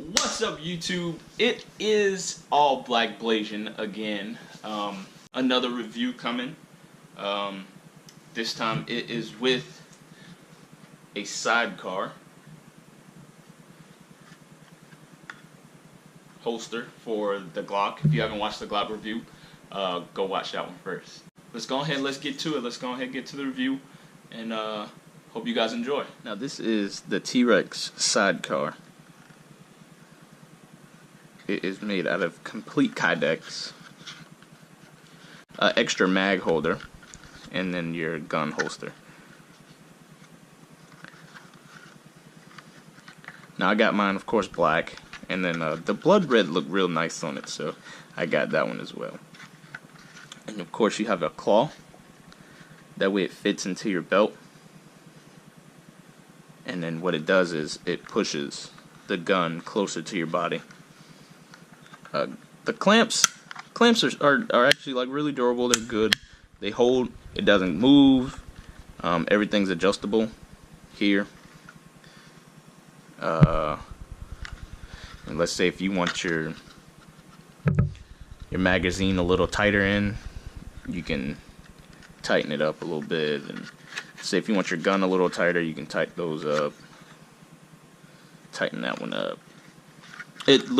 What's up, YouTube? It is all Black Blasian again. Another review coming. This time it is with a sidecar holster for the Glock. If you haven't watched the Glock review, go watch that one first. Let's go ahead and let's get to it. Let's go ahead and get to the review, and hope you guys enjoy. Now this is the T.rex sidecar. It is made out of complete kydex, extra mag holder, and then your gun holster. Now I got mine, of course, black, and then the blood red looked real nice on it, so I got that one as well. And of course you have a claw, that way it fits into your belt, and then what it does is it pushes the gun closer to your body. The clamps are actually like really durable. They're good. They hold. It doesn't move. Everything's adjustable here. And let's say if you want your magazine a little tighter in, you can tighten it up a little bit. And say if you want your gun a little tighter, you can tighten those up. Tighten that one up. It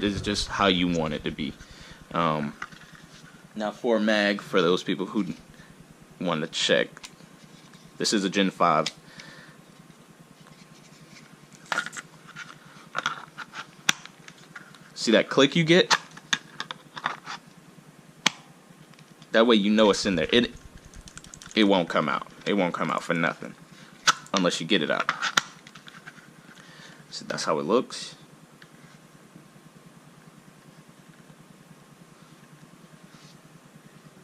is just how you want it to be. Now for a mag, for those people who want to check, this is a Gen 5. See that click you get? That way you know it's in there. It won't come out. It won't come out for nothing unless you get it out. So that's how it looks.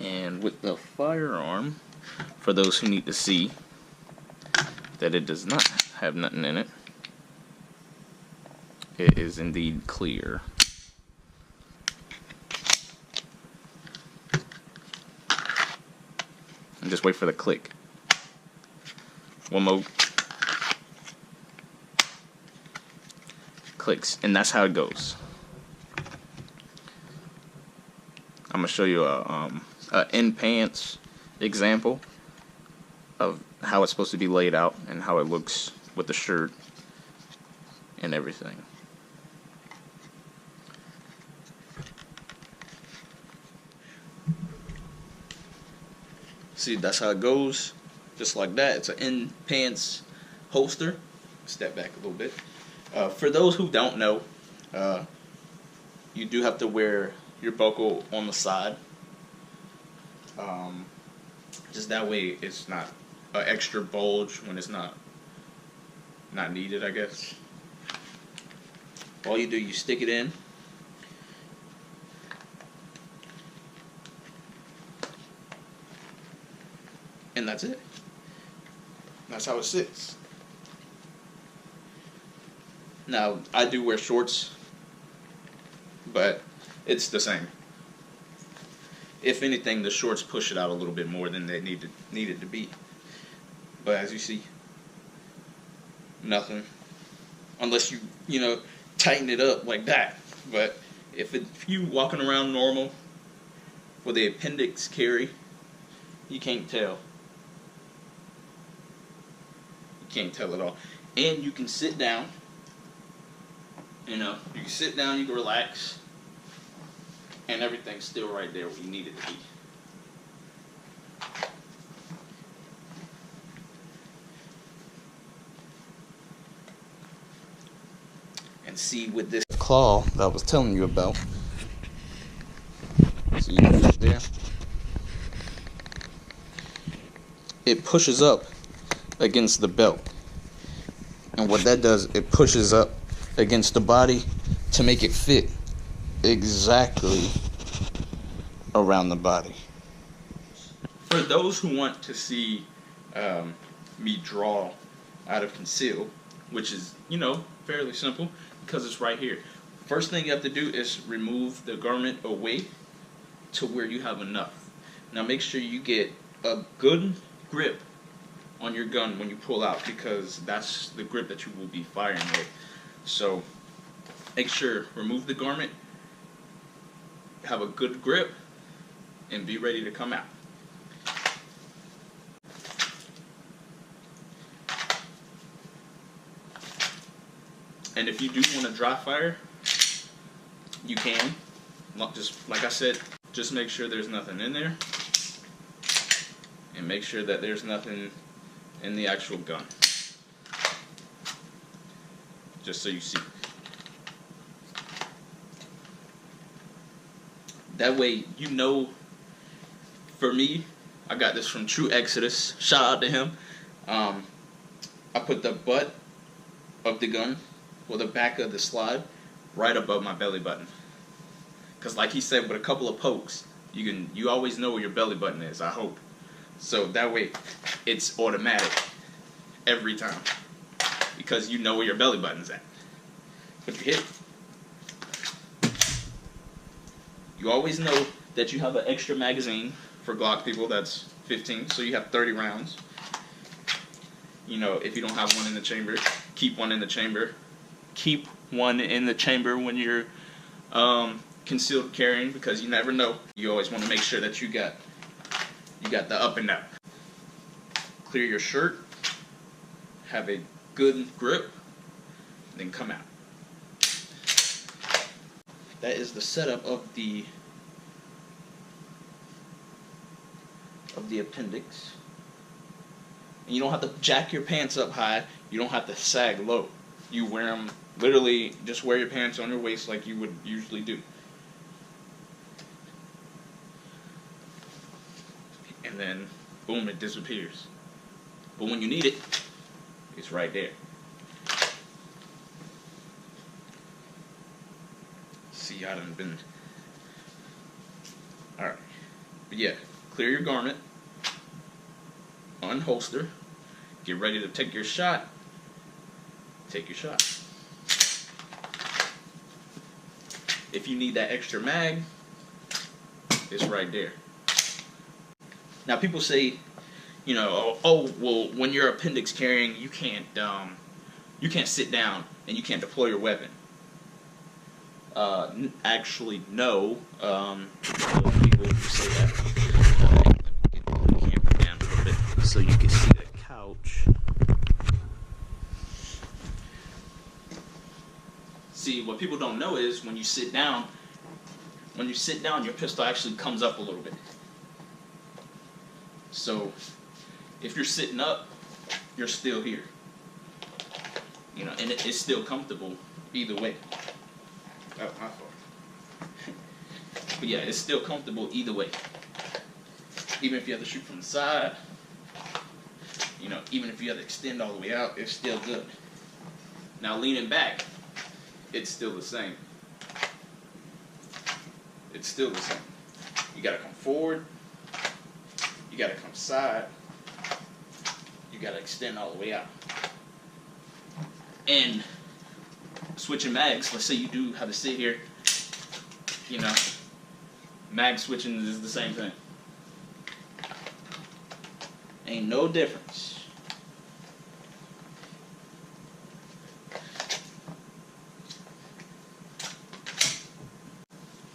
And with the firearm, for those who need to see that it does not have nothing in it, it is indeed clear. And just wait for the click. One more. Clicks, and that's how it goes. I'm gonna show you a in pants example of how it's supposed to be laid out and how it looks with the shirt and everything. See, that's how it goes, just like that. It's an in pants holster. Step back a little bit. For those who don't know, you do have to wear your buckle on the side. Just that way it's not an extra bulge when it's not needed, I guess. All you do, you stick it in, and that's it. That's how it sits. Now I do wear shorts, but it's the same. If anything, the shorts push it out a little bit more than they needed to be. But as you see, nothing. Unless you know, tighten it up like that. But if you walking around normal for the appendix carry, you can't tell. You can't tell at all. And you can sit down. You know, you can sit down, you can relax. And everything's still right there where you need it to be. And see, with this claw that I was telling you about, see right there, it pushes up against the belt. And what that does, it pushes up against the body to make it fit exactly around the body. For those who want to see me draw out of conceal, which is, you know, fairly simple because it's right here. First thing you have to do is remove the garment away to where you have enough. Now make sure you get a good grip on your gun when you pull out, because that's the grip that you will be firing with. So make sure, remove the garment, have a good grip, and be ready to come out. And if you do want to dry fire, you can. Just like I said, just make sure there's nothing in there, and make sure that there's nothing in the actual gun. Just so you see. That way, you know. For me, I got this from truexodus. Shout out to him. I put the butt of the gun, or the back of the slide, right above my belly button. Cause like he said, with a couple of pokes, you always know where your belly button is. I hope. So that way, it's automatic every time, because you know where your belly button's at. But you hit. You always know that you have an extra magazine. For Glock people, that's 15, so you have 30 rounds. You know, if you don't have one in the chamber, keep one in the chamber. Keep one in the chamber when you're concealed carrying, because you never know. You always want to make sure that you got the up and up. Clear your shirt, have a good grip, then come out. That is the setup of the appendix. And you don't have to jack your pants up high. You don't have to sag low. You wear them, literally just wear your pants on your waist like you would usually do. And then, boom, it disappears. But when you need it, it's right there. See, I done been... Alright. But yeah, clear your garment. Unholster, get ready to take your shot. Take your shot. If you need that extra mag, it's right there. Now people say, you know, oh well, when you're appendix carrying, you can't sit down and you can't deploy your weapon. Actually, no. People say that. So you can see the couch. See, what people don't know is when you sit down, your pistol actually comes up a little bit. So if you're sitting up, you're still here. You know, and it's still comfortable either way. Oh, my fault. But yeah, it's still comfortable either way. Even if you have to shoot from the side. You know, even if you have to extend all the way out, it's still good. Now leaning back, it's still the same. It's still the same. You gotta come forward. You gotta come side. You gotta extend all the way out. And switching mags, let's say you do have to sit here, you know, mag switching is the same thing. Ain't no difference.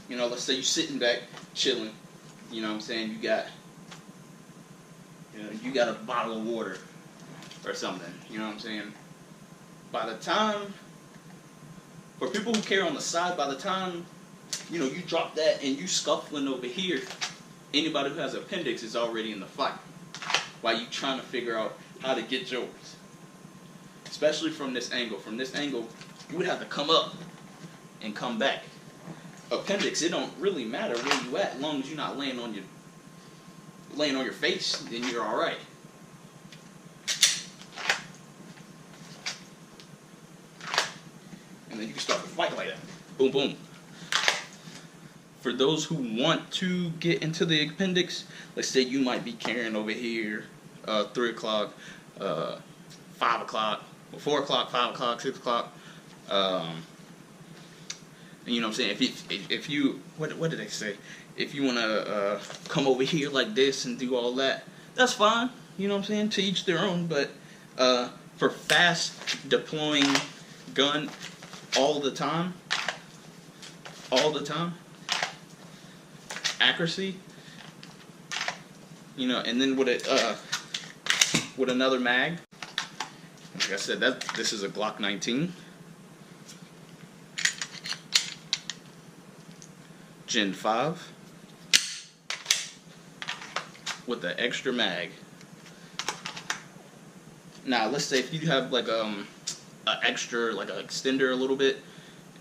You know, let's say you're sitting back, chilling. You know what I'm saying? You got a bottle of water or something. You know what I'm saying? By the time, for people who carry on the side, by the time, you know, you drop that and you scuffling over here, anybody who has an appendix is already in the fight. While you trying to figure out how to get yours. Especially from this angle. From this angle, you would have to come up and come back. Appendix, it don't really matter where you at, as long as you're not laying on your face, then you're all right. And then you can start to fight like that. Boom, boom. For those who want to get into the appendix, let's say you might be carrying over here 3 o'clock, 5 o'clock, 4 o'clock, 5 o'clock, 6 o'clock. You know what I'm saying? If you what did they say? If you want to come over here like this and do all that, that's fine. You know what I'm saying? To each their own. But for fast deploying gun all the time, all the time. Accuracy, you know, and then with it with another mag. Like I said, this is a Glock 19 Gen 5 with the extra mag. Now, let's say if you have like an extra, like an extender a little bit,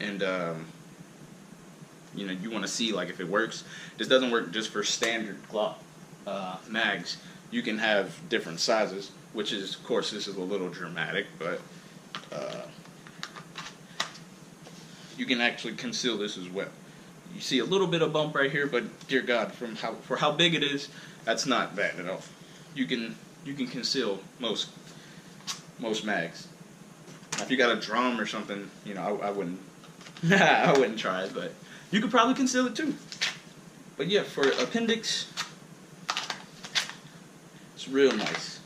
and you know, you want to see like if it works. This doesn't work just for standard Glock mags. You can have different sizes, which is, of course, this is a little dramatic, but you can actually conceal this as well. You see a little bit of bump right here, but dear God, for how big it is, that's not bad at all. You can conceal most mags. Now, if you got a drum or something, you know, I wouldn't I wouldn't try it, but you could probably conceal it too. But yeah, for appendix, it's real nice.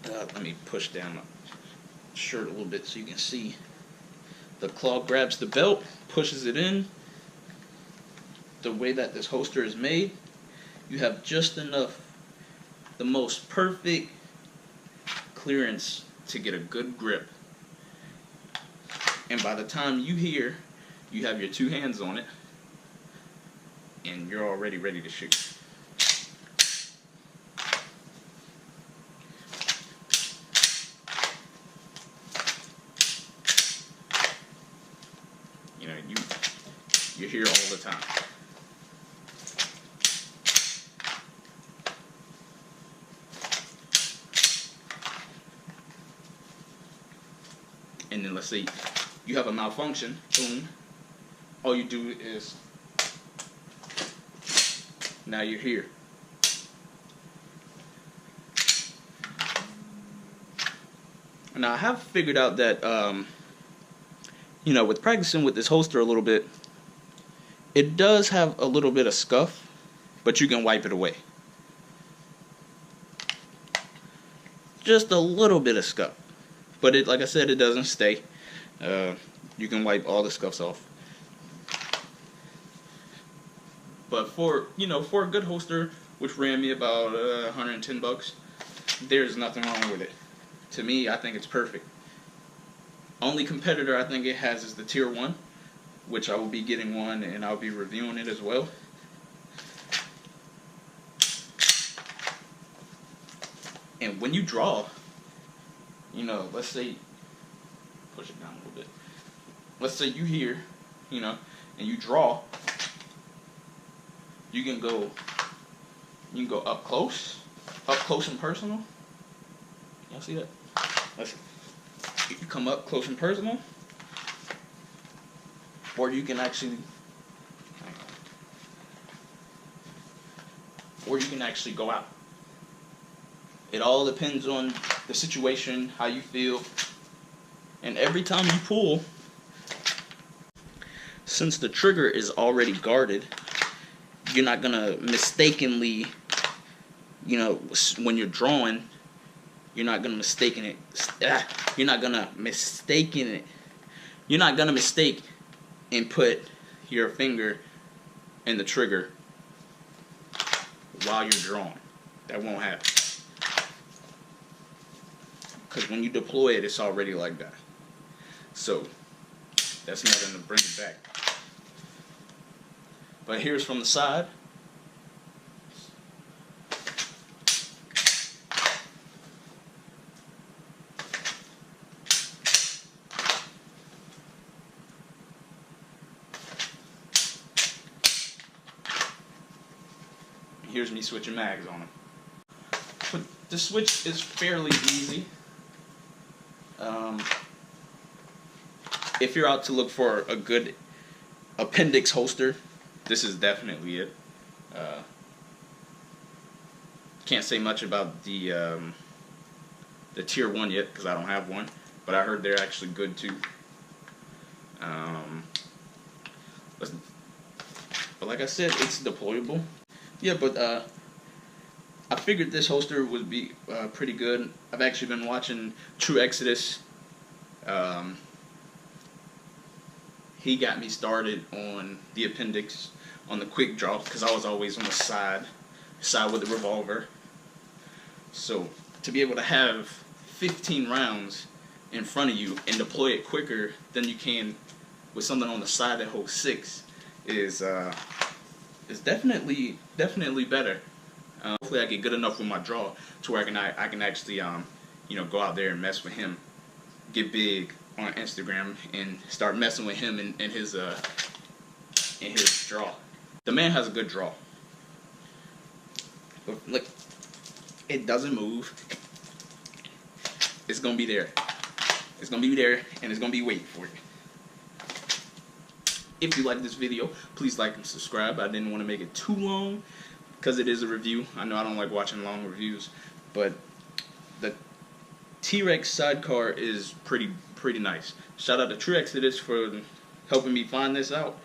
Let me push down my shirt a little bit so you can see. The claw grabs the belt, pushes it in. The way that this holster is made, you have just enough, the most perfect clearance to get a good grip. And by the time you have your two hands on it, and you're already ready to shoot. You know, you're here all the time. And then let's say you have a malfunction, boom, all you do is, now you're here. Now I have figured out that, you know, with practicing with this holster a little bit, it does have a little bit of scuff, but you can wipe it away. Just a little bit of scuff. But it, like I said, it doesn't stay. You can wipe all the scuffs off. But for a good holster, which ran me about $110, there's nothing wrong with it. To me, I think it's perfect. Only competitor I think it has is the Tier 1, which I will be getting one and I'll be reviewing it as well. And when you draw, you know, let's say, push it down a little bit. Let's say you here, you know, and you draw. You can go up close and personal. Y'all see that? You can come up close and personal, or you can actually, go out. It all depends on the situation, how you feel, and every time you pull, since the trigger is already guarded, you're not gonna mistakenly, you know, when you're drawing, you're not gonna mistake and put your finger in the trigger while you're drawing. That won't happen. Because when you deploy it, it's already like that. So that's nothing to bring it back. But here's from the side. Here's me switching mags on them. But the switch is fairly easy. If you're out to look for a good appendix holster, this is definitely it. Can't say much about the Tier 1 yet because I don't have one, but I heard they're actually good too. But like I said, it's deployable. Yeah, but I figured this holster would be pretty good. I've actually been watching truexodus. he got me started on the appendix, on the quick draw, because I was always on the side with the revolver. So to be able to have 15 rounds in front of you and deploy it quicker than you can with something on the side that holds 6 is definitely better. Hopefully I get good enough with my draw to where I can actually go out there and mess with him, get big on Instagram, and start messing with him in his draw. The man has a good draw. But look, it doesn't move. It's gonna be there. It's gonna be there, and it's gonna be waiting for you. If you like this video, please like and subscribe. I didn't want to make it too long because it is a review. I know I don't like watching long reviews, but the T.rex sidecar is pretty nice. Shout out to truexodus for helping me find this out.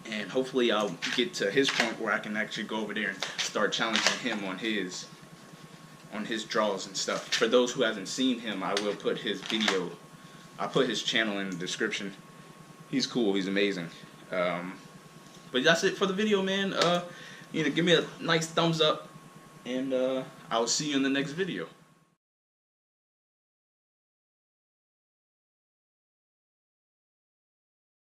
And hopefully I'll get to his point where I can actually go over there and start challenging him on his draws and stuff. For those who haven't seen him, I will put his video, I'll put his channel in the description. He's cool, he's amazing. But that's it for the video, man. Give me a nice thumbs up, and I'll see you in the next video.